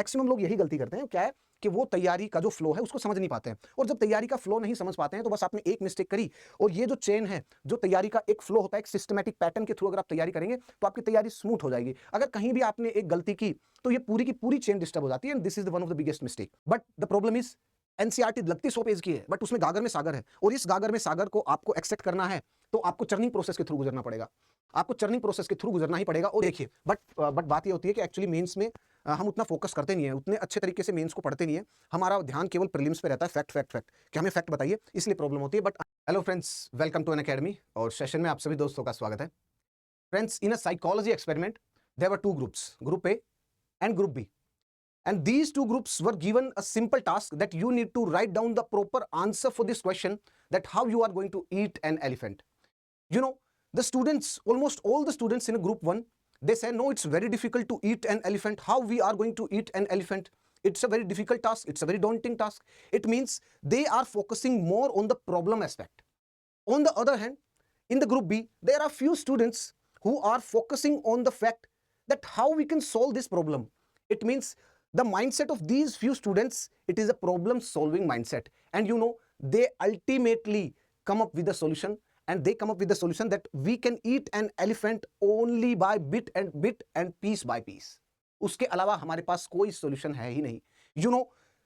Maximum लोग यही गलती करते हैं, क्या है कि वो तैयारी का जो फ्लो है उसको समझ नहीं पाते हैं, और जब तैयारी का फ्लो नहीं समझ पाते हैं तो बस आपने एक मिस्टेक करी, और ये जो चेन है, जो तैयारी का एक फ्लो होता है, एक सिस्टमैटिक पैटर्न के थ्रू अगर आप तैयारी करेंगे तो आपकी तैयारी स्मूथ हो जाएगी। अगर कहीं भी आपने एक गलती की तो ये पूरी की पूरी चेन डिस्टर्ब हो जाती है, and this is one of the biggest mistake. But the problem is NCERT लगती 100 पेज की है, बट उसमें गागर में सागर है, और इस गागर में सागर को आपको एक्सेप्ट करना है तो आपको चर्निंग प्रोसेस के थ्रू गुजरना पड़ेगा, आपको चर्निंग प्रोसेस के थ्रू गुजरना ही पड़ेगा। और देखिए, बट बात ये होती है कि एक्चुअली मेंस में हम उतना फोकस करते नहीं है, उतने अच्छे तरीके से मेंस को पढ़ते नहीं है, हमारा ध्यान केवल प्रीलिम्स पे रहता है, फैक्ट फैक्ट फैक्ट कि हमें फैक्ट बताइए, इसलिए प्रॉब्लम होती है। But hello friends, welcome to an academy, और सेशन में आप सभी दोस्तों का स्वागत है। Friends, in a psychology experiment there were two groups, group A and group B, and these two groups were given a simple task that you need to write down the proper answer for this question, that how you are going to eat an elephant. You know, the students, almost all the students in a group 1, they say no, it's very difficult to eat an elephant. How we are going to eat an elephant? It's a very difficult task, it's a very daunting task. It means they are focusing more on the problem aspect. On the other hand, in the group B, there are few students who are focusing on the fact that how we can solve this problem. It means the mindset of these few students, it is a problem solving mindset, and you know, they ultimately come up with a solution, and they come up with the solution that we can eat an elephant only by bit and piece by piece. उसके अलावा हमारे पास कोई solution है ही नहीं। You know,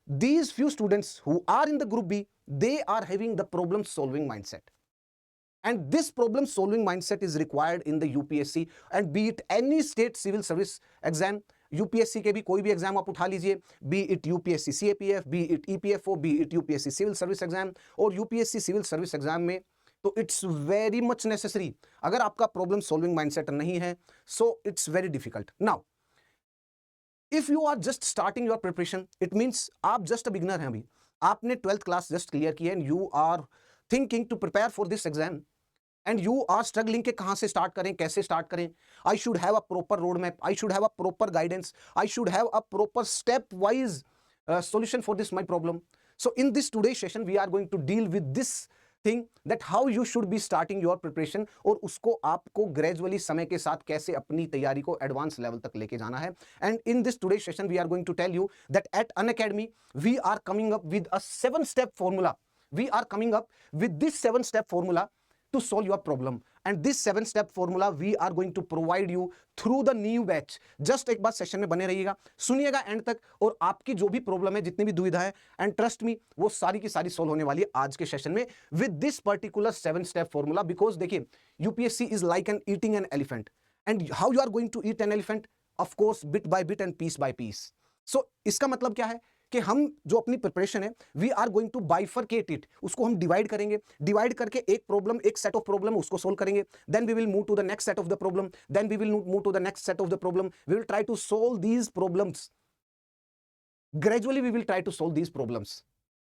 these few students who are in the group B, they are having the problem solving mindset, and this problem solving mindset is required in the UPSC, and be it any state civil service exam, UPSC के भी कोई भी exam आप उठा लीजिए, be it UPSC CAPF, be it EPFO, be it UPSC civil service exam, और UPSC civil service exam में तो इट्स वेरी मच नेसेसरी। अगर आपका प्रॉब्लम सॉल्विंग माइंडसेट नहीं है, so it's very difficult. Now if you are just starting your preparation, it means आप just a beginner हैं, अभी आपने 12th क्लास जस्ट क्लियर की है, and you are thinking to prepare for this exam, and you are struggling के कहां से start करें, कैसे स्टार्ट करें। I should have a proper road map, I should have a proper guidance, I should have a proper step wise solution for this my problem. So in this today's session we are going to deal with this thing, that how you should be starting your preparation, और उसको आपको gradually समय के साथ कैसे अपनी तैयारी को एडवांस लेवल तक लेके जाना है। And in this today's session we are going to tell you that at Unacademy we are coming up with a 7-step formula. We are coming up with this 7-step formula to solve your problem, and this 7-step formula we are going to provide you through the new batch. just एक बार session में बने रहिएगा, सुनिएगा and तक, और आपकी जो भी प्रॉब्लम है, जितनी भी दुविधा है, एंड ट्रस्ट मी, वो सारी की सारी सोल्व होने वाली है आज के सेशन में with this particular 7-step formula। Because देखिए, UPSC is like an eating an elephant, and how you are going to eat an elephant, of course bit by bit and piece by piece. So इसका मतलब क्या है कि हम जो अपनी preparation है, we are going to bifurcate it, उसको हम डिवाइड करेंगे, डिवाइड करके एक प्रॉब्लम, एक सेट ऑफ प्रॉब्लम उसको सोल्व करेंगे, then we will move to the next set of the problem, then we will move to the next set of the problem, we will try to solve these problems gradually, we will try to solve these problems.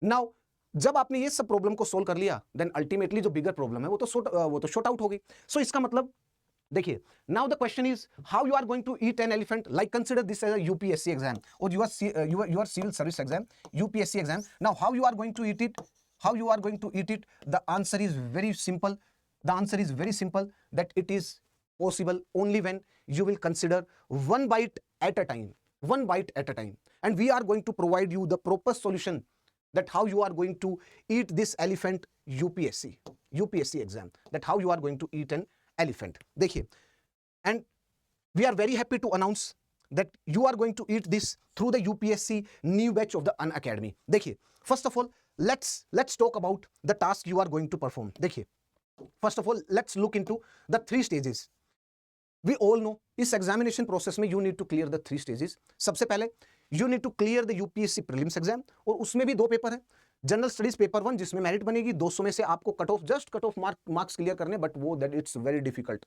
Now जब आपने ये सब problem को solve कर लिया, then ultimately जो bigger problem है वो तो शॉर्ट आउट हो गई। सो इसका मतलब देखिए, now the question is how you are going to eat an elephant, like consider this as a UPSC exam और your civil service exam, UPSC exam. Now how you are going to eat it, how you are going to eat it, the answer is very simple. The answer is very simple, that it is possible only when you will consider one bite at a time, one bite at a time, and we are going to provide you the proper solution, that how you are going to eat this elephant UPSC exam, that how you are going to eat an elephant. देखिए, and we are very happy to announce that you are going to eat this through the UPSC new batch of the Unacademy. देखिए, first of all, let's talk about the task you are going to perform. देखिए, first of all, let's look into the 3 stages. We all know इस examination process में you need to clear the 3 stages. सबसे पहले you need to clear the UPSC prelims exam, और उसमें भी 2 paper हैं। General studies paper 1 जिसमें merit बनेगी 200 में से आपको कट ऑफ मार्क्स क्लियर करने, बट वो that it's very difficult,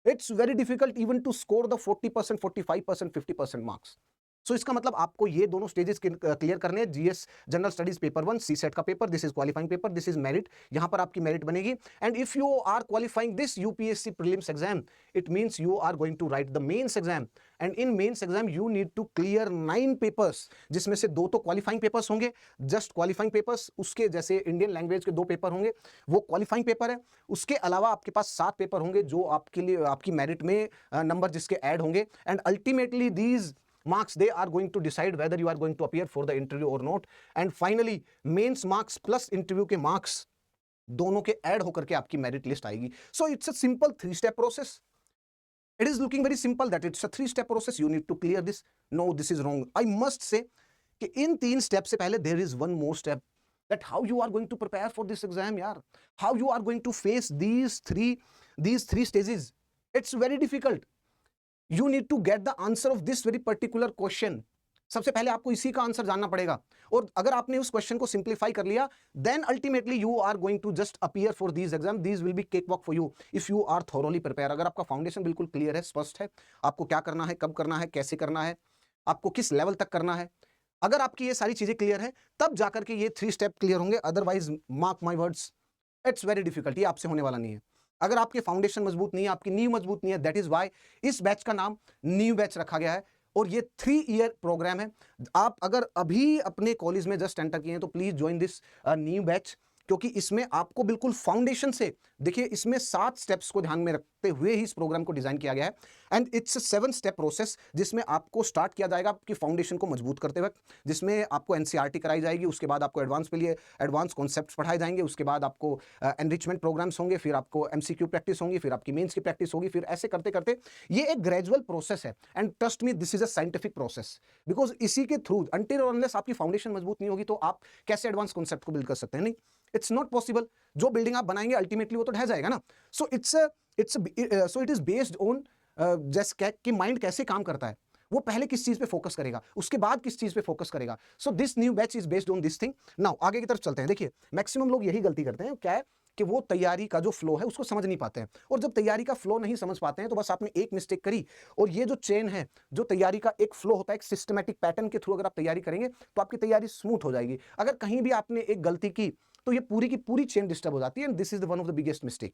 it's very difficult even to score the 40%, 45%, 50% marks. So इसका मतलब आपको ये दोनों स्टेजेस क्लियर करने, GS general studies paper 1 C SAT का पेपर, this is qualifying paper, this is merit, यहां पर आपकी मेरिट बनेगी। And if you are qualifying this UPSC prelims exam, it means you are going to write the mains exam, and in mains exam you need to clear 9 papers, जिसमें से 2 तो qualifying papers होंगे, just qualifying papers, उसके जैसे Indian language के 2 paper होंगे, वो qualifying paper है। उसके अलावा आपके पास 7 पेपर होंगे जो आपके लिए आपकी मेरिट में नंबर जिसके ऐड होंगे, and ultimately these marks, they are going to decide whether you are going to appear for the interview or not. And finally mains marks plus interview के marks दोनों के ऐड होकर के आपकी merit list आएगी. So it's a simple 3-step process. It is looking very simple that it's a 3-step process. You need to clear this. No, this is wrong. I must say कि इन 3 step से पहले there is one more step, that how you are going to prepare for this exam यार, how you are going to face these three stages. It's very difficult. You need to get the answer of this very particular question. सबसे पहले आपको इसी का answer जानना पड़ेगा, और अगर आपने उस क्वेश्चन को सिंप्लीफाई कर लिया, then ultimately you are going to just appear for these exam. These will be cake walk for you if you are thoroughly prepare. अगर आपका फाउंडेशन बिल्कुल क्लियर है, स्पष्ट है, आपको क्या करना है, कब करना है, कैसे करना है, आपको किस लेवल तक करना है, अगर आपकी ये सारी चीजें क्लियर है, तब जाकर के ये 3 स्टेप क्लियर होंगे. Otherwise mark my words, it's very difficult. ये आपसे होने वाला नहीं है अगर आपके फाउंडेशन मजबूत नहीं है, आपकी नींव मजबूत नहीं है. दैट इज वाई इस बैच का नाम नींव बैच रखा गया है, और ये 3 ईयर प्रोग्राम है. आप अगर अभी अपने कॉलेज में जस्ट एंटर किए हैं तो please join this new batch, क्योंकि इसमें आपको बिल्कुल फाउंडेशन से, देखिए इसमें 7 स्टेप्स को ध्यान में रखते हुए ही इस प्रोग्राम को डिजाइन किया गया है. एंड इट्स 7 स्टेप प्रोसेस, जिसमें आपको स्टार्ट किया जाएगा आपकी फाउंडेशन को मजबूत करते वक्त, जिसमें आपको एनसीईआरटी कराई जाएगी, उसके बाद आपको एडवांस के लिए एडवांस कॉन्सेप्ट्स पढ़ाए जाएंगे, उसके बाद आपको एनरिचमेंट प्रोग्राम्स होंगे, फिर आपको एमसीक्यू प्रैक्टिस होंगी, फिर आपकी मेंस की प्रैक्टिस होगी, फिर ऐसे करते करते ये एक ग्रेजुअल प्रोसेस है. And trust me, this is a scientific process, because इसी के थ्रू अनटिल और अनलेस आपकी फाउंडेशन मजबूत नहीं होगी तो आप कैसे एडवांस कॉन्सेप्ट को बिल्ड कर सकते हैं. नहीं, इट्स नॉट पॉसिबल. जो बिल्डिंग आप बनाएंगे अल्टीमेटली वो तो ढह जाएगा ना. सो इट इज बेस्ड ऑन जैसे कि माइंड कैसे काम करता है, वो पहले किस चीज पे फोकस करेगा, उसके बाद किस चीज पे फोकस करेगा. So this new batch is based on this thing. Now आगे की तरफ चलते हैं. देखिए मैक्सिमम लोग यही गलती करते हैं, क्या है कि वो तैयारी का जो फ्लो है उसको समझ नहीं पाते हैं, और जब तैयारी का फ्लो नहीं समझ पाते हैं तो बस आपने एक मिस्टेक करी, और ये जो चेन है, जो तैयारी का एक फ्लो होता है, एक सिस्टमैटिक पैटर्न के थ्रू अगर आप तैयारी करेंगे तो आपकी तैयारी स्मूथ हो जाएगी. अगर कहीं भी आपने एक गलती की तो ये पूरी की पूरी चेन डिस्टर्ब हो जाती है, and this is the one of the biggest mistake.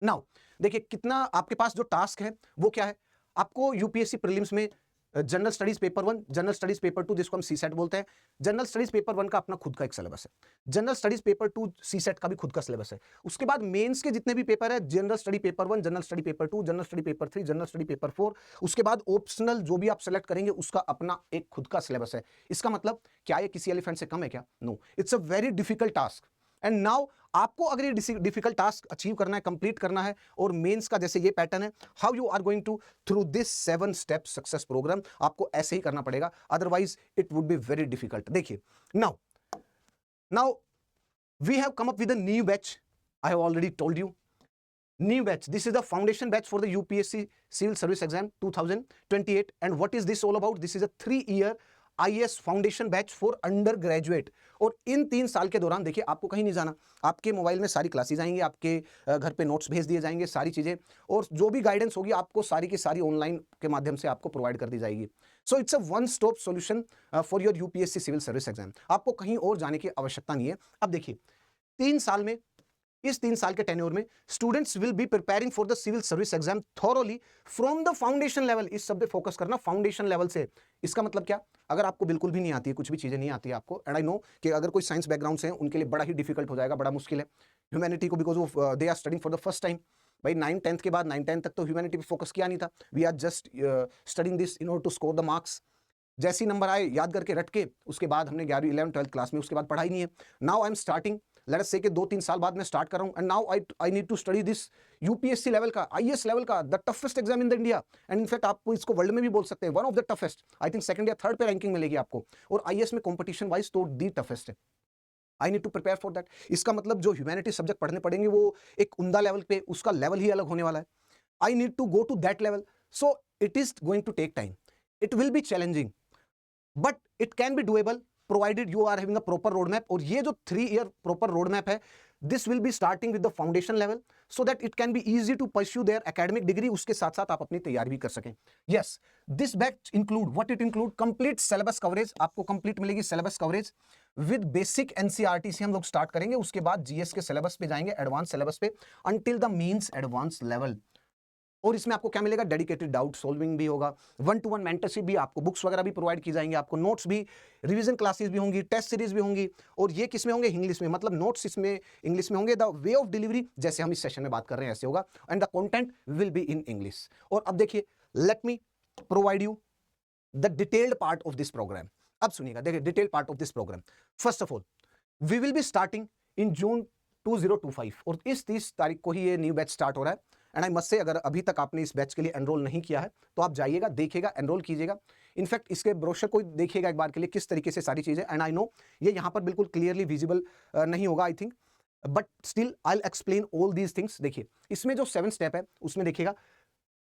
Now देखिए कितना आपके पास जो टास्क है वो क्या है. आपको यूपीएससी प्रीलिम्स में general studies paper 1, general studies paper 2 जिसको हम सीसेट बोलते हैं, जनरल स्टडीज पेपर 1 का अपना खुद का एक सिलेबस है, जनरल स्टडीज पेपर 2 सीसेट का भी खुद का सिलेबस है. उसके बाद मेंस के जितने भी पेपर है, general study paper 1, general study paper 2, general study paper 3, general study paper 4, उसके बाद ऑप्शनल जो भी आप सेलेक्ट करेंगे उसका अपना एक खुद का सिलेबस है. इसका मतलब क्या ये किसी एलिफेंट से कम है क्या? No, it's a very difficult task. And now आपको अगर ये डिफिकल्ट टास्क अचीव करना है, कंप्लीट करना है, और मेंस का जैसे ये पैटर्न है, how you are going to through this 7 step success program, आपको ऐसे ही करना पड़ेगा, otherwise it would be very difficult. देखिए now we have come up with a new batch. I have already told you, new batch, this is the foundation batch for the UPSC civil service exam 2028. and what is this all about? This is a 3-year IAS foundation batch for under graduate. और इन 3 साल के दौरान देखिए आपको कहीं नहीं जाना, आपके मोबाइल में सारी क्लासेस आएंगी, आपके घर पे नोट्स भेज दिए जाएंगे, सारी चीजें, और जो भी गाइडेंस होगी आपको सारी की सारी ऑनलाइन के माध्यम से आपको प्रोवाइड कर दी जाएगी. So it's a one stop solution for your UPSC civil service exam. आपको कहीं और जाने की आवश्यकता नहीं है. अब देखिए 3 साल में, इस 3 साल के टेन्योर में students will be preparing for the civil service exam thoroughly from the foundation level. इस सब पे फोकस करना, फाउंडेशन लेवल से. इसका मतलब क्या, अगर आपको बिल्कुल भी नहीं आती है, कुछ भी चीजें नहीं आती है आपको, एंड आई नो कि अगर कोई साइंस बैकग्राउंड से है उनके लिए बड़ा ही डिफिकल्ट हो जाएगा, बड़ा मुश्किल है. ह्यूमैनिटी को because of they are studying for the first time. भाई 9th-10th के बाद 9th-10th तक तो ह्यूमैनिटी पे फोकस किया नहीं था. We are just studying this in order to score the marks. जैसे ही नंबर आए याद करके रट के, उसके बाद हमने 11वीं 11th 12th क्लास में, उसके बाद पढ़ाई नहीं है. Now I am starting, let us से कि 2-3 साल बाद मैं स्टार्ट कर रहा हूं, and now I need to study this UPSC level का, आईएएस लेवल का, the toughest exam in the India. And in fact आपको इसको वर्ल्ड में भी बोल सकते हैं, one of the toughest. I think 2nd या 3rd पे रैंकिंग मिलेगी आपको, और आईएएस में कंपटीशन वाइज तो दी टफेस्ट है. I need to prepare for that. इसका मतलब जो ह्यूमैनिटी सब्जेक्ट पढ़ने पड़ेंगे वो एक उमदा लेवल पे, उसका लेवल ही अलग होने वाला है. I need to go to that level. So it is going to take time, it will be challenging, but it can be doable provided you are having a proper road map. और ये जो 3 year proper road map है, this will be starting with the foundation level, so that it can be easy to pursue their academic degree. उसके साथ साथ आप अपनी तैयारी भी कर सकें. Yes, this batch include, what it include, complete syllabus coverage. आपको कंप्लीट मिलेगी syllabus coverage with basic NCERT से हम लोग स्टार्ट करेंगे, उसके बाद जीएस के सिलेबस पे जाएंगे, एडवांस सिलेबस पे, until the means advance level. और इसमें आपको क्या मिलेगा, डेडिकेटेड डाउट सॉल्विंग भी होगा, 1-to-1 मेंटरशिप भी, आपको बुक्स वगैरह भी प्रोवाइड की जाएंगी, आपको नोट्स भी, रिवीजन क्लासेस भी होंगी, टेस्ट सीरीज भी होंगी. और ये किस में होंगे, इंग्लिश में, मतलब नोट्स इसमें इंग्लिश में होंगे. द वे ऑफ डिलीवरी जैसे हम इस सेशन में बात कर रहे हैं ऐसे होगा, and the content will be in English. और अब देखिए, let me provide you the detailed part of this program. अब सुनिएगा, देखिए detailed part of this program. First of all we will be starting in June 2025 और इस 30 तारीख को ही ये न्यू बैच स्टार्ट हो रहा है। एंड आई मस्ट से, अगर अभी तक आपने इस बैच के लिए एनरोल नहीं किया है तो आप जाइएगा, देखिएगा, एनरोल कीजिएगा। इनफैक्ट इसके ब्रोशर को देखिएगा एक बार के लिए, किस तरीके से सारी चीजें। एंड आई नो ये यहाँ पर बिल्कुल क्लियरली विजिबल नहीं होगा I think, but still I will explain all these things. देखिए इसमें जो 7 स्टेप है उसमें देखिएगा,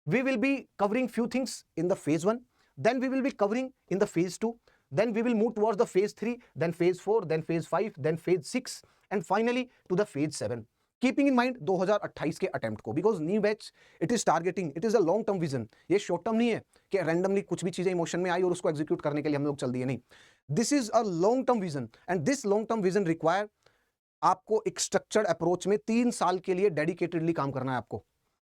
we will be covering few things in the phase 1, then we will be covering in the phase 2, then we will move towards the phase 3, then phase 4, then phase 5, then phase 6 and finally to the phase 7, keeping in mind 2028 के attempt को, because new batch it is targeting, it is a long term vision। ये short term नहीं है कि randomly कुछ भी चीजें emotion में आई और उसको एग्जीक्यूट करने के लिए हम लोग चल दिए, नहीं। This is a long term vision and this long term vision require आपको एक स्ट्रक्चर्ड अप्रोच में 3 साल के लिए डेडिकेटेडली काम करना है आपको,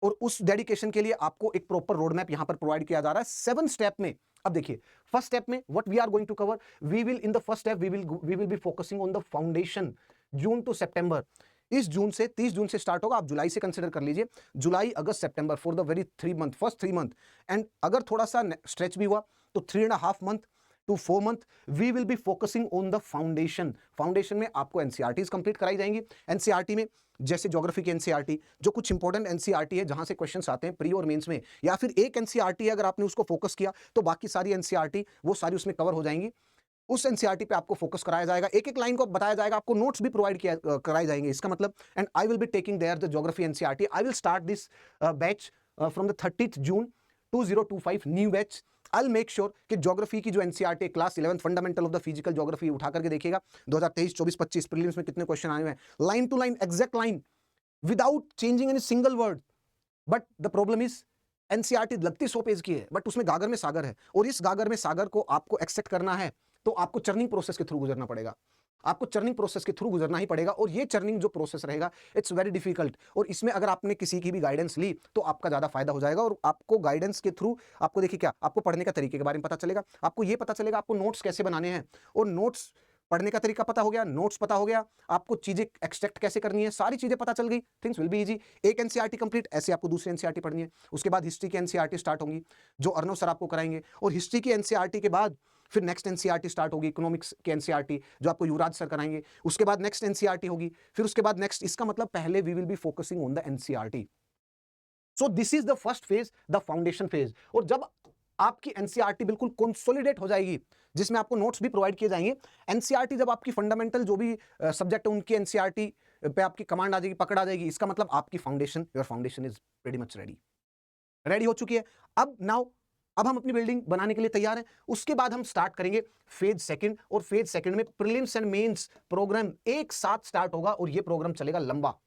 और उस डेडिकेशन के लिए आपको एक प्रॉपर रोड मैप यहां पर प्रोवाइड किया जा रहा है 7 स्टेप में। अब देखिए फर्स्ट स्टेप में what we are going to cover, we will in the first step we will be focusing on the foundation June to सितंबर। इस जून से 30 जून से स्टार्ट होगा, आप जुलाई से कंसीडर कर लीजिए, जुलाई अगस्त सितंबर for the very 3 month, first 3 month. And अगर थोड़ा सा स्ट्रेच भी हुआ तो 3.5 month to 4 month we will be focusing on the foundation। Foundation में आपको एनसीईआरटीज कंप्लीट कराई जाएंगी। एनसीईआरटी में जैसे ज्योग्राफी की एनसीईआरटी, जो कुछ इंपॉर्टेंट एनसीईआरटी है जहां से क्वेश्चंस आते हैं प्री और मेंस में, या फिर एक एनसीईआरटी अगर आपने उसको फोकस किया तो बाकी सारी एनसीईआरटी वो सारी उसमें कवर हो जाएंगी। उस एनसीईआरटी पे आपको फोकस कराया जाएगा, एक एक लाइन को बताया जाएगा, आपको नोट्स भी प्रोवाइड किया कराए जाएंगे। इसका मतलब, and I will be taking their the geography NCERT. I will start this batch from the 30th June 2025 new batch. I'll make sure कि ज्योग्राफी की जो NCERT class 11 fundamental of the physical geography उठा करके देखिएगा 2023, 24, 25 prelims में कितने question आए हुए हैं, line to line, exact line, without changing any single word. But the problem is NCERT लगती 100 पेज की है, बट उसमें गागर में सागर है, और इस गागर में सागर को आपको एक्सेप्ट करना है तो आपको चर्निंग प्रोसेस के थ्रू गुजरना पड़ेगा, आपको चर्निंग प्रोसेस के थ्रू गुजरना ही पड़ेगा। और ये चर्निंग जो प्रोसेस रहेगा इट्स वेरी डिफिकल्ट, और इसमें अगर आपने किसी की भी गाइडेंस ली तो आपका ज्यादा फायदा हो जाएगा। और आपको गाइडेंस के थ्रू आपको देखिए क्या, आपको पढ़ने का तरीके के बारे में पता चलेगा, आपको ये पता चलेगा आपको नोट्स कैसे बनाने हैं, और नोट्स पढ़ने का तरीका पता हो गया, नोट्स पता हो गया, आपको चीजें एक्सट्रैक्ट कैसे करनी है, सारी चीजें पता चल गई, थिंग्स विल बी इजी। एक एनसीईआरटी कंप्लीट, ऐसे आपको दूसरी एनसीईआरटी पढ़नी है। उसके बाद हिस्ट्री की एनसीईआरटी स्टार्ट होंगी जो अर्नव सर आपको कराएंगे, और हिस्ट्री की एनसीईआरटी के बाद फिर नेक्स्ट एनसीईआरटी स्टार्ट होगी, इकोनॉमिक्स की एनसीईआरटी जो आपको युवराज सर कराएंगे। उसके बाद नेक्स्ट एनसीईआरटी होगी, फिर उसके बाद नेक्स्ट, इसका मतलब पहले we will be focusing on the NCERT. So this is the first phase, the foundation phase. और जब आपकी एनसीईआरटी बिल्कुल कंसोलिडेट हो जाएगी, जिसमें आपको नोट्स भी प्रोवाइड किए जाएंगे, एनसीईआरटी जब आपकी फंडामेंटल जो भी सब्जेक्ट है उनकी एनसीईआरटी पे आपकी कमांड आ जाएगी, पकड़ आ जाएगी, इसका मतलब आपकी foundation, your foundation is pretty much ready हो चुकी है। अब हम अपनी बिल्डिंग बनाने के लिए तैयार हैं। उसके बाद हम स्टार्ट करेंगे फेज सेकंड, और फेज सेकंड में प्रीलिम्स एंड मेंस प्रोग्राम एक साथ स्टार्ट होगा, और ये प्रोग्राम चलेगा लंबा।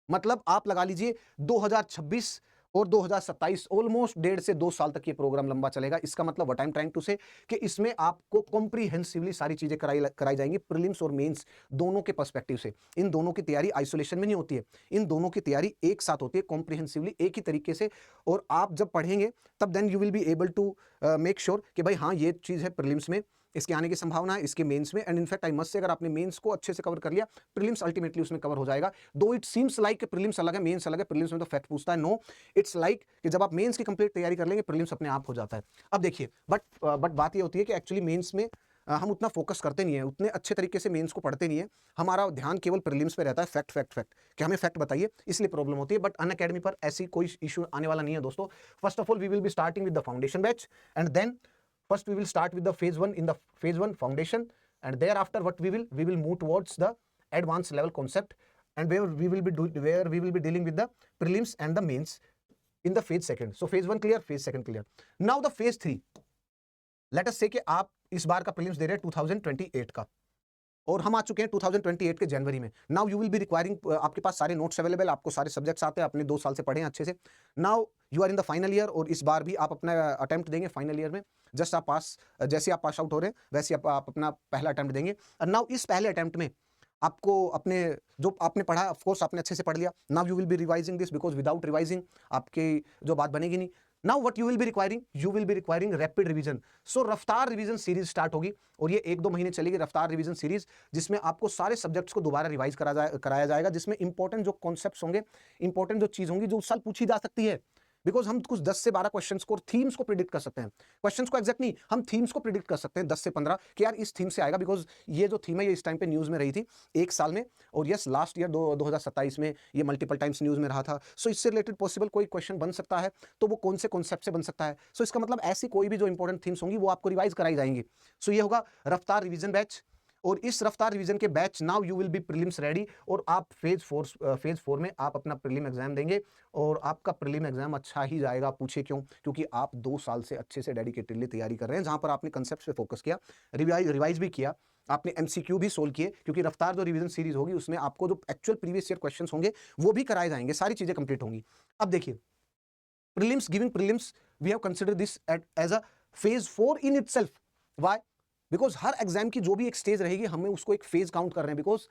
मतलब आप लगा लीजिए 2026 और 2027 ऑलमोस्ट 1.5 से 2 साल तक ये प्रोग्राम लंबा चलेगा। इसका मतलब what I am trying to say कि इसमें आपको कॉम्प्रिहेंसिवली सारी चीजें कराई जाएंगी, प्रीलिम्स और मेंस दोनों के पर्सपेक्टिव से। इन दोनों की तैयारी आइसोलेशन में नहीं होती है, इन दोनों की तैयारी एक साथ होती है, कॉम्प्रिहेंसिवली एक ही तरीके से। और आप जब पढ़ेंगे तब then you will be able to make sure कि भाई हाँ ये चीज़ है प्रीलिम्स में, इसके आने की संभावना है, इसके मेंस में। And in fact I must say, अगर आपने मेंस को अच्छे से कवर कर लिया, प्रीलिम्स अल्टीमेटली उसमें कवर हो जाएगा। दो इट सीम्स लाइक प्रीलिम्स अलग है, मेंस अलग है, प्रीलिम्स में तो फैक्ट पूछता है, नो इट्स लाइक कि जब आप मेंस की कंप्लीट तैयारी कर लेंगे प्रीलिम्स अपने आप हो जाता है। अब देखिए बट बात ये होती है कि एक्चुअली मेंस में हम उतना फोकस करते नहीं है, उतने अच्छे तरीके से मेंस को पढ़ते नहीं है, हमारा ध्यान केवल प्रीलिम्स पे रहता है, फैक्ट कि हमें फैक्ट बताइए, इसलिए प्रॉब्लम होती है। बट अनअकैडमी पर ऐसी कोई इशू आने वाला नहीं है दोस्तों। First of all we will be starting with the foundation batch, and then first we will start with the phase 1 in the phase 1 foundation, and thereafter what we will move towards the advanced level concept, and where we will be dealing with the prelims and the mains in the phase second. So phase 1 clear, phase second clear. Now the phase 3, let us say कि आप इस बार का prelims दे रहे हैं 2028 का, और हम आ चुके हैं 2028 के जनवरी में। Now you will be requiring, आपके पास सारे नोट्स अवेलेबल, आपको सारे सब्जेक्ट्स आते हैं, अपने 2 साल से पढ़े हैं अच्छे से। Now you are in the final year, और इस बार भी आप अपना अटेम्प्ट देंगे फाइनल ईयर में। जस्ट आप जैसे आप पास आउट हो रहे हैं वैसे आप अपना पहला अटेम्प्ट देंगे। और नाउ इस पहले अटेम्प्ट में आपको अपने जो आपने पढ़ा, ऑफ कोर्स आपने अच्छे से पढ़ लिया। Now you will B revising this, because without revising आपकी जो बात बनेगी नहीं। Now what you will be requiring? You will be requiring rapid revision. So रफ्तार रिवीजन सीरीज स्टार्ट होगी, और ये 1-2 महीने चलेगी रफ्तार रिवीजन सीरीज, जिसमें आपको सारे सब्जेक्ट्स को दोबारा रिवाइज कराया जाएगा, जिसमें इंपॉर्टेंट जो कॉन्सेप्ट्स होंगे, इंपॉर्टेंट जो चीज होंगी जो उस साल पूछी जा सकती है, बिकॉज हम कुछ 10 से 12 क्वेश्चंस को और थीम्स को प्रिडिक्ट कर सकते हैं, क्वेश्चंस को एग्जैक्ट नहीं, हम थीम्स को प्रिडिक्ट कर सकते हैं 10 से 15 कि यार इस थीम से आएगा, बिकॉज ये जो थीम है ये इस टाइम पे न्यूज़ में रही थी एक साल में, और यस लास्ट ईयर 2027 में ये मल्टीपल टाइम्स न्यूज़ में रहा था। सो इससे रिलेटेड पॉसिबल कोई क्वेश्चन बन सकता है, तो वो कौन से कॉन्सेप्ट से बन सकता है। सो इसका मतलब ऐसी कोई भी जो इंपॉर्टेंट थीम्स होंगी वो आपको रिवाइज कराई जाएंगी। सो ये होगा रफ्तार रिवीजन बैच, और इस रफ्तार रिवीजन के batch now you will B prelims ready, और आप फेज 4 में आप अपना प्रीलिम एग्जाम देंगे, और आपका प्रीलिम एग्जाम अच्छा ही जाएगा। पूछे क्यों? क्योंकि आप 2 साल से अच्छे से डेडिकेटेडली तैयारी कर रहे हैं, जहां पर आपने कंसेप्ट पे फोकस किया, रिवाइज भी किया, आपने एमसीक्यू भी सोल्व किए, क्योंकि रफ्तार जो रिवीजन सीरीज होगी उसमें आपको जो एक्चुअल प्रीवियस ईयर क्वेश्चंस होंगे वो भी कराए जाएंगे, सारी चीजें कंप्लीट होंगी। अब देखिए, prelims, giving prelims, we have considered this as a phase 4 in itself. Why? Because her exam की जो भी एक स्टेज रहेगी हमें उसको एक फेज काउंट कर रहे हैं, बिकॉज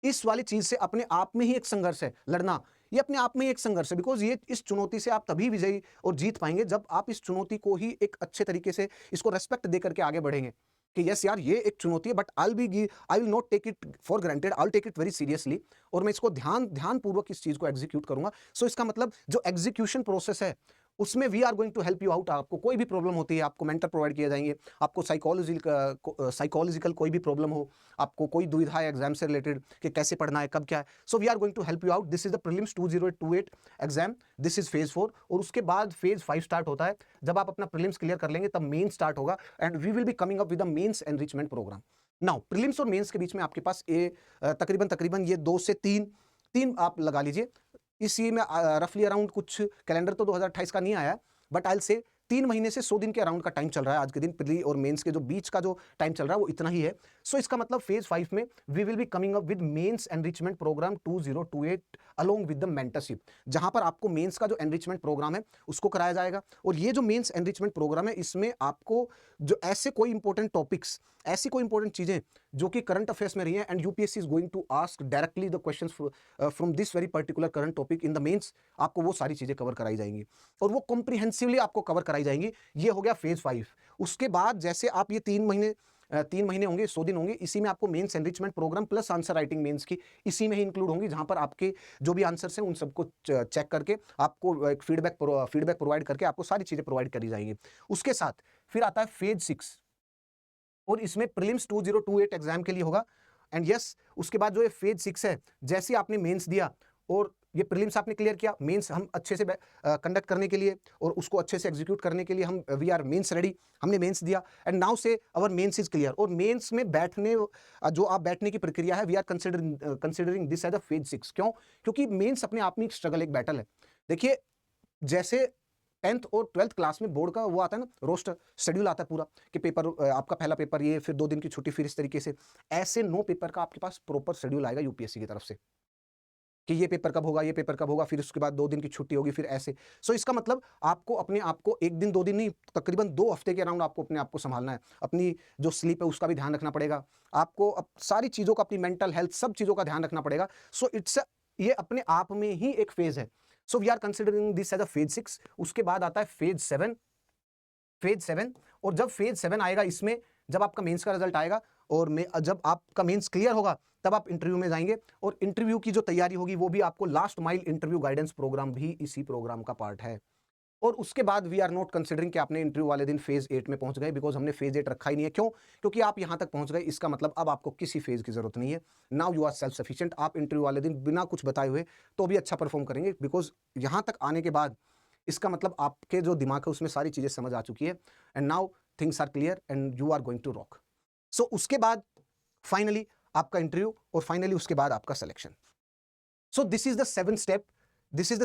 इस वाली चीज से अपने आप में ही एक संघर्ष है, लड़ना ये अपने आप में ही एक संघर्ष है, बिकॉज ये इस चुनौती से आप तभी विजयी और जीत पाएंगे जब आप इस चुनौती को ही एक अच्छे तरीके से इसको रेस्पेक्ट दे करके आगे बढ़ेंगे कि यस यार ये एक चुनौती है, but I will not take it for granted, I will take it very seriously, और मैं इसको ध्यानपूर्वक इस चीज को एग्जीक्यूट करूंगा। सो इसका मतलब जो एग्जीक्यूशन प्रोसेस है उसमें we are going to help you out. आपको कोई भी प्रॉब्लम होती है आपको मेंटर प्रोवाइड किए जाएंगे, आपको साइकोलॉजिकल कोई भी प्रॉब्लम हो, आपको कोई दुविधा है एग्जाम से रिलेटेड कि कैसे पढ़ना है कब क्या है, so we are going to help you out. This is the prelims 2028 exam, this is phase 4, और उसके बाद फेज 5 स्टार्ट होता है। जब आप अपना प्रीलिम्स क्लियर कर लेंगे तब मेन स्टार्ट होगा, and we will be coming up with the mains enrichment program. Now prelims और मेंस के बीच में आपके पास तकरीबन ये 2 से 3 आप लगा लीजिए। इसी में रफली अराउंड कुछ कैलेंडर तो 2028 का नहीं आया, बट आई विल से 3 महीने से 100 दिन के अराउंड का टाइम चल रहा है आज के दिन, प्री और मेंस के जो बीच का जो टाइम चल रहा है वो इतना ही है। सो इसका मतलब फेज 5 में we will be coming up with mains enrichment program 2028 along with the mentorship, जहां पर आपको मेंस का जो एनरिचमेंट प्रोग्राम है उसको कराया जाएगा। और ये जो मेंस एनरिचमेंट प्रोग्राम है इसमें आपको जो ऐसे कोई इंपॉर्टेंट टॉपिक्स, ऐसी कोई इंपॉर्टेंट चीजें जो कि करंट अफेयर्स में रही हैं, and UPSC is going to ask directly the questions from this very particular current topic in the mains, आपको वो सारी चीजें कवर कराई जाएंगी और वो कॉम्प्रिहेंसिवली आपको कवर कराई जाएंगी। ये हो गया फेज 5। उसके बाद जैसे आप ये 3 महीने होंगे, 100 दिन होंगे, इसी में आपको mains enrichment program plus answer writing mains की इसी में ही इंक्लूड होंगी, जहां पर आपके जो भी आंसर्स हैं उन सबको चेक करके आपको एक फीडबैक प्रोवाइड करके आपको सारी चीजें प्रोवाइड करी जाएंगी। उसके साथ फिर आता है फेज 6, और इसमें प्रीलिम्स 2028 एग्जाम के लिए होगा। एंड यस उसके बाद जो ये फेज 6 है, जैसे आपने मेंस दिया और ये प्रीलिम्स आपने क्लियर किया, मेंस हम अच्छे से कंडक्ट करने के लिए और उसको अच्छे से एग्जीक्यूट करने के लिए हम वी आर मेंस रेडी, हमने मेंस दिया, and now say our mains is clear. और मेंस में बैठने जो आप बैठने की प्रक्रिया है, we are considering this as a phase 6। क्यों? क्योंकि मेंस अपने आप में एक स्ट्रगल, एक बैटल है। देखिए जैसे 10th और 12th क्लास में बोर्ड का वो आता है ना, रोस्टर शेड्यूल आता है पूरा कि पेपर आपका पहला पेपर ये, फिर 2 दिन की छुट्टी, फिर इस तरीके से, ऐसे 9 पेपर का आपके पास प्रॉपर शेड्यूल आएगा यूपीएससी की तरफ से कि ये पेपर कब होगा, ये पेपर कब होगा, फिर उसके बाद 2 दिन की छुट्टी होगी, फिर ऐसे। सो इसका मतलब आपको अपने आप को 1 दिन 2 दिन नहीं, तकरीबन 2 हफ्ते के अराउंड आपको अपने आप को संभालना है। अपनी जो स्लीप है उसका भी ध्यान रखना पड़ेगा आपको, सारी चीज़ों का, अपनी मेंटल हेल्थ, सब चीज़ों का ध्यान रखना पड़ेगा। सो ये अपने आप में ही एक फेज है। So we are considering this as a phase 6। उसके बाद आता है फेज 7। और जब फेज 7 आएगा, इसमें जब आपका मेंस का रिजल्ट आएगा और जब आपका मेंस क्लियर होगा तब आप इंटरव्यू में जाएंगे, और इंटरव्यू की जो तैयारी होगी वो भी आपको last mile interview guidance program भी इसी प्रोग्राम का पार्ट है। और उसके बाद वी आर नॉट कंसिडरिंग कि आपने इंटरव्यू वाले दिन फेज 8 में पहुंच गए, बिकॉज हमने फेज 8 रखा ही नहीं है। क्यों? क्योंकि आप यहां तक पहुंच गए, इसका मतलब अब आपको किसी फेज की जरूरत नहीं है। Now you are self sufficient. आप इंटरव्यू वाले दिन बिना कुछ बताए हुए तो भी अच्छा परफॉर्म करेंगे, बिकॉज यहां तक आने के बाद इसका मतलब आपके जो दिमाग है उसमें सारी चीजें समझ आ चुकी है, and now things are clear and you are going to rock. So उसके बाद फाइनली आपका इंटरव्यू, और फाइनली उसके बाद आपका selection. So this is the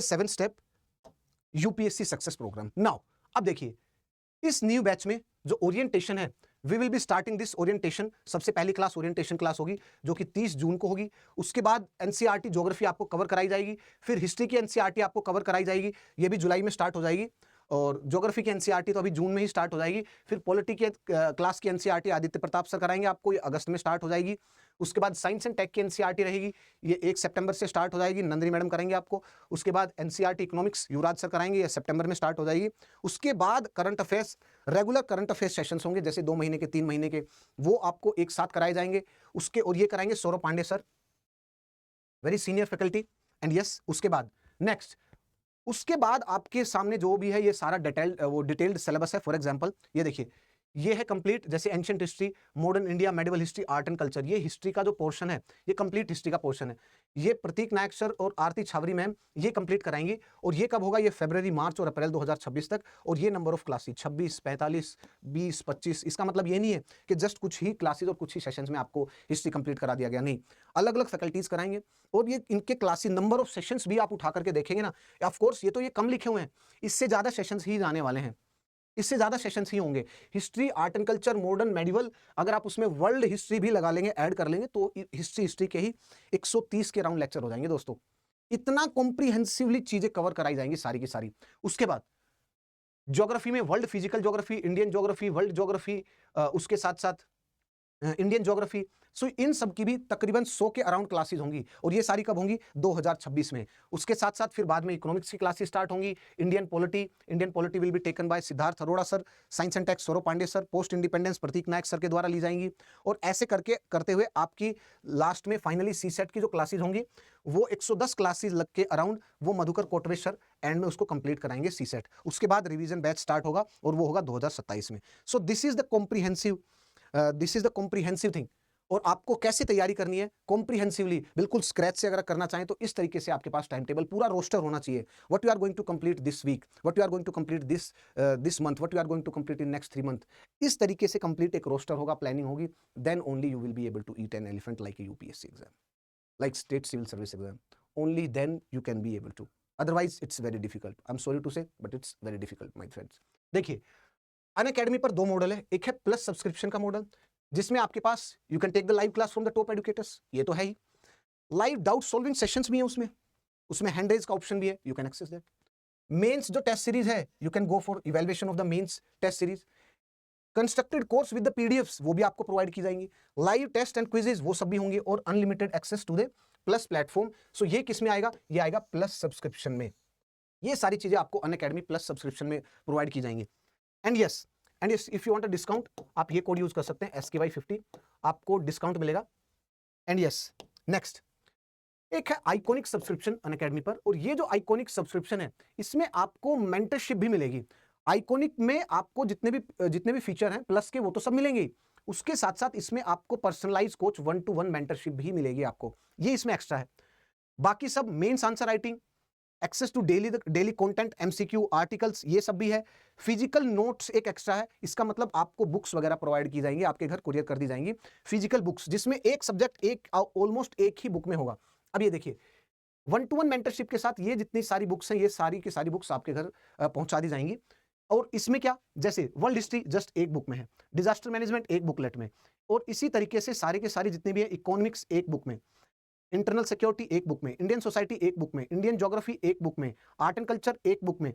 7 step UPSC success program. Now अब देखिए, इस न्यू बैच में जो ओरिएंटेशन है, we will be starting this orientation. सबसे पहली क्लास ओरिएंटेशन क्लास होगी जो कि 30 जून को होगी। उसके बाद एनसीईआरटी ज्योग्राफी आपको कवर कराई जाएगी, फिर हिस्ट्री की एनसीईआरटी आपको कवर कराई जाएगी, ये भी जुलाई में स्टार्ट हो जाएगी, और ज्योग्राफी की एनसीईआरटी तो अभी जून में ही स्टार्ट हो जाएगी। फिर पॉलिटी के क्लास की एनसीईआरटी आदित्य प्रताप सर कराएंगे आपको, ये अगस्त में स्टार्ट हो जाएगी। उसके बाद साइंस एंड टेक की एनसीईआरटी रहेगी, ये 1 सितंबर से स्टार्ट हो जाएगी, नंदिनी मैडम करेंगे आपको। उसके बाद एनसीईआरटी इकोनॉमिक्स युवराज सर कराएंगे, ये सितंबर में स्टार्ट हो जाएगी। उसके बाद current affairs, regular current affairs sessions होंगे, जैसे 2 महीने के, 3 महीने के, वो आपको एक साथ कराए जाएंगे। और ये कराएंगे Saurabh Pandey sir, very senior faculty. And yes उसके बाद नेक्स्ट उसके बाद आपके सामने जो भी है ये सारा डिटेल्ड सिलेबस है। फॉर एग्जांपल ये देखिए, ये है कंप्लीट, जैसे ancient history, modern India, medieval history, art and culture, ये हिस्ट्री का जो पोर्शन है ये कंप्लीट हिस्ट्री का पोर्शन है। ये प्रतीक नायक सर और आरती छावरी मैम ये कंप्लीट कराएंगी, और ये कब होगा, ये फरवरी, मार्च और अप्रैल 2026 तक। और ये नंबर ऑफ क्लासेस 26, 45, 20, 25। इसका मतलब ये नहीं है कि जस्ट कुछ ही क्लासेस और कुछ ही सेशंस में आपको हिस्ट्री कंप्लीट करा दिया गया, नहीं, अलग अलग फैकल्टीज कराएंगे। और ये इनके क्लासेस, नंबर ऑफ सेशंस भी आप उठा करके देखेंगे ना, ऑफ कोर्स ये तो ये कम लिखे हुए हैं, इससे ज्यादा सेशंस ही आने वाले हैं, इससे ज्यादा सेशंस ही होंगे। History, art and culture, modern, medieval, अगर आप उसमें वर्ल्ड हिस्ट्री भी लगा लेंगे, ऐड कर लेंगे, तो हिस्ट्री के ही 130 के राउंड लेक्चर हो जाएंगे दोस्तों। इतना कॉम्प्रिहेंसिवली चीजें कवर कराई जाएंगी सारी की सारी। उसके बाद ज्योग्राफी में world physical geography, Indian geography, world geography, उसके साथ साथ इंडियन ज्योग्राफी। सो इन सब की भी तकरीबन 100 के अराउंड क्लासेस होंगी, और ये सारी कब होंगी, 2026 में। उसके साथ साथ फिर बाद में इकोनॉमिक्स की क्लासेस स्टार्ट होंगी। Indian polity will be taken by Siddharth Arora sir, science and tech Saurabh Pandey sir, post independence Prateek Nayak sir के द्वारा ली जाएंगी। और ऐसे करके करते हुए आपकी लास्ट में फाइनली सी सेट की जो क्लासेस होंगी वो 110 क्लासेस लग के अराउंड, वो मधुकर कोटरे सर एंड में उसको कंप्लीट कराएंगे सी सेट। उसके बाद रिवीजन बैच स्टार्ट होगा, और वो होगा 2027 में। सो this is the comprehensive thing. और आपको कैसे तैयारी करनी है कॉम्प्रिहेंसिवली, बिल्कुल स्क्रैच से अगर करना चाहें तो इस तरीके से आपके पास टाइम टेबल, पूरा रोस्टर होना चाहिए। What you are going to complete this week, what you are going to complete this month, what you are going to complete in next 3 month. इस तरीके से कंप्लीट एक रोस्टर होगा, प्लानिंग होगी, then only you will be able to eat an elephant like a UPSC exam, like state civil service exam. Only then you can be able to, otherwise it's very difficult. I'm sorry to say, but it's very difficult my friends. देखिए, Unacademy पर 2 model है। एक है plus subscription का model, जिसमें आपके पास you can take the live class from the top educators, ये तो है ही, लाइव डाउट सॉल्विंग सेशंस भी है उसमें, उसमें हैंड रेज का ऑप्शन भी है, you can access that. Mains जो टेस्ट सीरीज है, you can go for evaluation of the mains test series. Constructed course with the PDFs वो भी आपको प्रोवाइड की जाएंगी, लाइव टेस्ट एंड क्विजेज वो सब भी होंगे, और unlimited access to the plus platform. So ये किस में आएगा, ये आएगा प्लस सब्सक्रिप्शन में। ये सारी चीजें आपको अनअकैडमी प्लस सब्सक्रिप्शन में प्रोवाइड की जाएंगी। And yes if you want a discount, आप ये कोड यूज कर सकते हैं SKY50, आपको डिस्काउंट मिलेगा। एंड यस नेक्स्ट एक है आइकॉनिक सब्सक्रिप्शन अनअकैडमी पर, और ये जो आइकॉनिक सब्सक्रिप्शन है इसमें आपको मेंटरशिप भी मिलेगी। आइकॉनिक में आपको जितने भी फीचर हैं प्लस के वो तो सब मिलेंगे, उसके साथ साथ इसमें आपको पर्सनलाइज कोच 1-to-1 मेंटरशिप भी मिलेगी आपको, ये इसमें एक्स्ट्रा है। बाकी सब mains answer writing, access to daily content, MCQ articles, ये सब भी है। फिजिकल नोट्स एक एक्स्ट्रा है, इसका मतलब आपको बुक्स वगैरह प्रोवाइड की जाएंगी, आपके घर कुरियर कर दी जाएंगी फिजिकल बुक्स, जिसमें एक सब्जेक्ट एक ऑलमोस्ट एक ही बुक में होगा। अब ये देखिए 1-to-1 मेंटरशिप के साथ ये जितनी सारी बुक्स हैं, ये सारी की सारी बुक्स आपके घर पहुंचा दी जाएंगी। और इसमें क्या, जैसे वर्ल्ड हिस्ट्री जस्ट एक बुक में है, डिजास्टर मैनेजमेंट एक बुकलेट में, और इसी तरीके से सारे के सारे जितने भी है, इकोनॉमिक्स एक बुक में, इंटरनल सिक्योरिटी एक बुक में, इंडियन सोसाइटी एक बुक में, इंडियन ज्योग्राफी एक बुक में, आर्ट एंड कल्चर एक बुक में,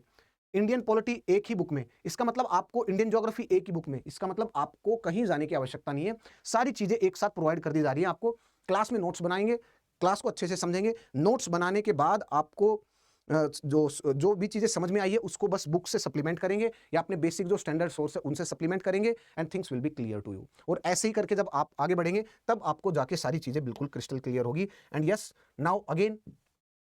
इंडियन पॉलिटी एक ही बुक में। इसका मतलब आपको इंडियन ज्योग्राफी एक ही बुक में, इसका मतलब आपको कहीं जाने की आवश्यकता नहीं है, सारी चीजें एक साथ प्रोवाइड कर दी जा रही है आपको। क्लास में नोट्स बनाएंगे, क्लास को अच्छे से समझेंगे, नोट्स बनाने के बाद आपको जो भी चीजें समझ में आई है उसको बस बुक से सप्लीमेंट करेंगे, या अपने बेसिक जो स्टैंडर्ड सोर्स है उनसे सप्लीमेंट करेंगे, and things will be clear to you. और ऐसे ही करके जब आप आगे बढ़ेंगे तब आपको जाके सारी चीजें बिल्कुल क्रिस्टल क्लियर होगी। एंड यस नाउ अगेन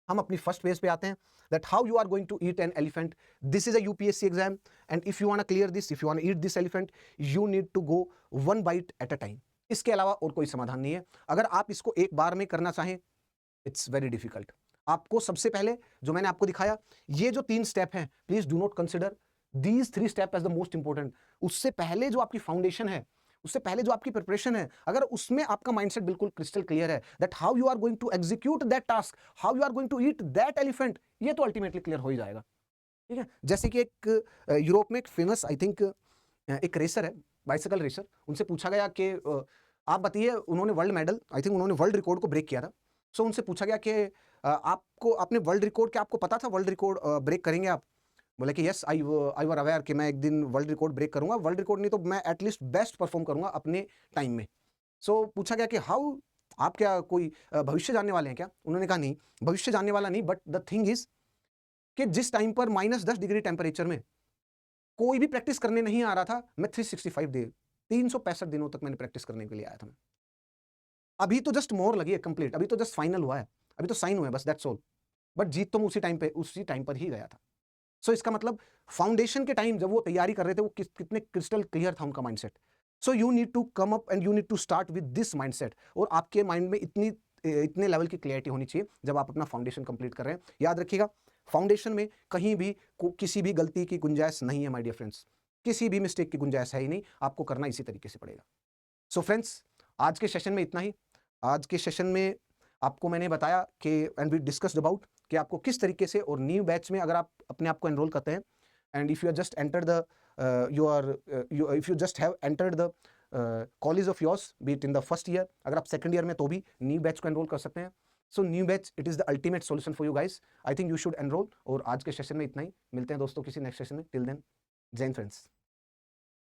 हम अपनी फर्स्ट पेज पे आते हैं, that how you are going to eat an elephant. This is a UPSC exam, and if you want to clear this, if you want to eat this elephant, you need to go one bite at a time. इसके अलावा और कोई समाधान नहीं है। अगर आप इसको एक बार में करना चाहें, इट्स वेरी डिफिकल्ट। आपको सबसे पहले जो मैंने आपको दिखाया, ये जो 3 स्टेप हैं, please do not consider these 3 step as the most important. उससे पहले जो आपकी फाउंडेशन है, उससे पहले जो आपकी प्रिपरेशन है, अगर उसमें आपका माइंडसेट बिल्कुल क्रिस्टल क्लियर है, that how you are going to execute that task, how you are going to eat that elephant, ये तो अल्टीमेटली क्लियर हो ही जाएगा। ठीक है, जैसे कि एक यूरोप में एक फेमस आई थिंक एक रेसर है, बाइसिकल रेसर, उनसे पूछा गया कि आप बताइए, उन्होंने वर्ल्ड मेडल, आई थिंक उन्होंने वर्ल्ड रिकॉर्ड को ब्रेक किया था। सो उनसे पूछा गया कि आपको आपने वर्ल्ड रिकॉर्ड, क्या आपको पता था वर्ल्ड रिकॉर्ड ब्रेक करेंगे आप? बोले कि यस आई वर अवेयर कि मैं एक दिन वर्ल्ड रिकॉर्ड ब्रेक करूंगा, वर्ल्ड रिकॉर्ड नहीं तो मैं एटलीस्ट बेस्ट परफॉर्म करूंगा अपने टाइम में। सो पूछा गया कि हाउ, आप क्या कोई भविष्य जानने वाले हैं क्या? उन्होंने कहा नहीं, भविष्य जानने वाला नहीं, बट द थिंग इज कि जिस टाइम पर -10 डिग्री टेम्परेचर में कोई भी प्रैक्टिस करने नहीं आ रहा था, मैं 365 दिनों तक मैंने प्रैक्टिस करने के लिए आया था। अभी तो जस्ट मोहर लगी है कंप्लीट, अभी तो जस्ट फाइनल हुआ है, अभी तो साइन हुआ है बस, दैट्स ऑल। बट जीत तो मैं उसी टाइम पर ही गया था। सो इसका मतलब फाउंडेशन के टाइम जब वो तैयारी कर रहे थे, वो कितने क्रिस्टल क्लियर था उनका mindset. So you need to come up and you need to start with this mindset, और आपके माइंड में इतने लेवल की क्लियरिटी होनी चाहिए जब आप अपना फाउंडेशन कंप्लीट कर रहे हैं। याद रखिएगा, फाउंडेशन में कहीं भी किसी भी गलती की गुंजाइश नहीं है माय डियर फ्रेंड्स, किसी भी मिस्टेक की गुंजाइश है ही नहीं, आपको करना इसी तरीके से पड़ेगा। सो फ्रेंड्स, आज के सेशन में इतना ही। आज के सेशन में आपको मैंने बताया कि एंड वी डिस्कस्ड अबाउट कि आपको किस तरीके से, और न्यू बैच में अगर आप अपने आप को एनरोल करते हैं, and if you are just enter the if you just have entered the college of yours, be it in the first year, अगर आप सेकंड ईयर में तो भी न्यू बैच को एनरोल कर सकते हैं। So new batch, it is the ultimate solution for you guys. I think you should enrol. और आज के सेशन में इतना ही, मिलते हैं दोस्तों किसी नेक्स्ट सेशन में। टिल देन, जय हिंद फ्रेंड्स।